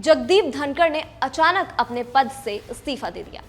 जगदीप धनखड़ ने अचानक अपने पद से इस्तीफा दे दिया।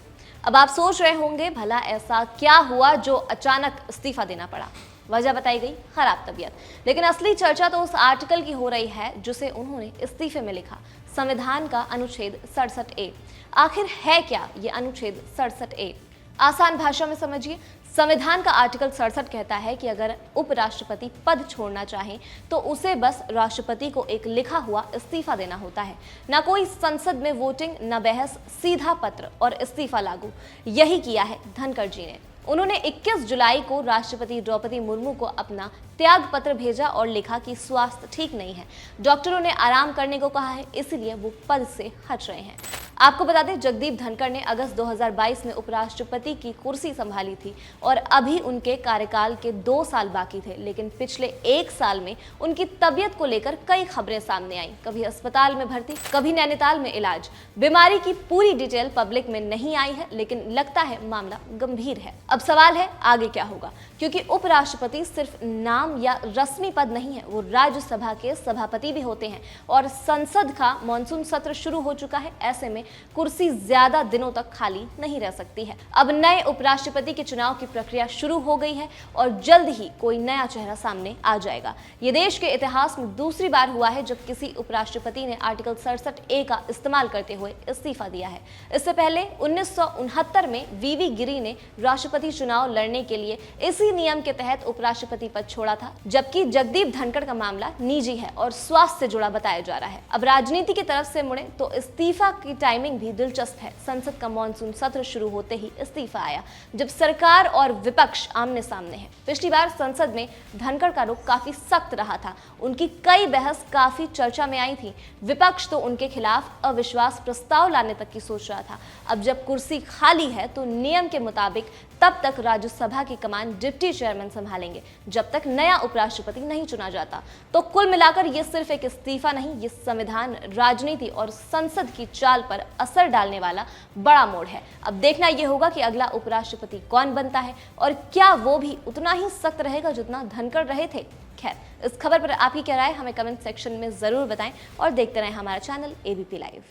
अब आप सोच रहे होंगे भला ऐसा क्या हुआ जो अचानक इस्तीफा देना पड़ा। वजह बताई गई खराब तबीयत, लेकिन असली चर्चा तो उस आर्टिकल की हो रही है जिसे उन्होंने इस्तीफे में लिखा, संविधान का अनुच्छेद 67A। आखिर है क्या ये अनुच्छेद 67A? आसान भाषा में समझिए, संविधान का आर्टिकल 67 कहता है कि अगर उपराष्ट्रपति पद छोड़ना चाहें तो उसे बस राष्ट्रपति को एक लिखा हुआ इस्तीफा देना होता है। ना कोई संसद में वोटिंग, ना बहस, सीधा पत्र और इस्तीफा लागू। यही किया है धनखड़ जी ने। उन्होंने 21 जुलाई को राष्ट्रपति द्रौपदी मुर्मू को अपना त्याग पत्र भेजा और लिखा कि स्वास्थ्य ठीक नहीं है, डॉक्टरों ने आराम करने को कहा है, इसलिए वो पद से हट रहे हैं। आपको बता दें, जगदीप धनखड़ ने अगस्त 2022 में उपराष्ट्रपति की कुर्सी संभाली थी और अभी उनके कार्यकाल के 2 साल बाकी थे, लेकिन पिछले 1 साल में उनकी तबीयत को लेकर कई खबरें सामने आई। कभी अस्पताल में भर्ती, कभी नैनीताल में इलाज। बीमारी की पूरी डिटेल पब्लिक में नहीं आई है, लेकिन लगता है मामला गंभीर है। अब सवाल है आगे क्या होगा, क्योंकि उपराष्ट्रपति सिर्फ नाम या रस्मी पद नहीं है, वो राज्यसभा के सभापति भी होते हैं और संसद का मॉनसून सत्र शुरू हो चुका है। ऐसे में कुर्सी ज्यादा दिनों तक खाली नहीं रह सकती है। अब नए उपराष्ट्रपति के चुनाव की प्रक्रिया शुरू हो गई है और जल्द ही कोई नया चेहरा सामने आ जाएगा। ये देश के इतिहास में दूसरी बार हुआ है जब किसी उपराष्ट्रपति ने आर्टिकल 67A का इस्तेमाल करते हुए इस्तीफा दिया है। इससे पहले 1969 में वीवी गिरी ने राष्ट्रपति चुनाव लड़ने के लिए इसी नियम के तहत उपराष्ट्रपति पद छोड़ा था, जबकि जगदीप धनखड़ का मामला निजी है और स्वास्थ्य से जुड़ा बताया जा रहा है। अब राजनीति की तरफ से मुड़े तो इस्तीफा की टाइमिंग भी दिलचस्प है। संसद का मॉनसून सत्र शुरू होते ही इस्तीफा आया, जब सरकार और विपक्ष आमने सामने है। पिछली बार संसद में धनखड़ का रुख काफी सख्त रहा था, उनकी कई बहस काफी चर्चा में आई थी। विपक्ष तो उनके खिलाफ अविश्वास प्रस्ताव लाने तक की सोच रहा था। अब जब कुर्सी खाली है तो नियम के मुताबिक तब तक राज्यसभा की कमान डिप्टी चेयरमैन संभालेंगे, जब तक नया उपराष्ट्रपति नहीं चुना जाता। तो कुल मिलाकर ये सिर्फ एक इस्तीफा नहीं, ये संविधान, राजनीति और संसद की चाल पर असर डालने वाला बड़ा मोड़ है। अब देखना यह होगा कि अगला उपराष्ट्रपति कौन बनता है और क्या वो भी उतना ही सख्त रहेगा जितना धनखड़ रहे थे। खैर, इस खबर पर आपकी क्या राय हमें कमेंट सेक्शन में जरूर बताएं और देखते रहें हमारा चैनल ABP लाइव।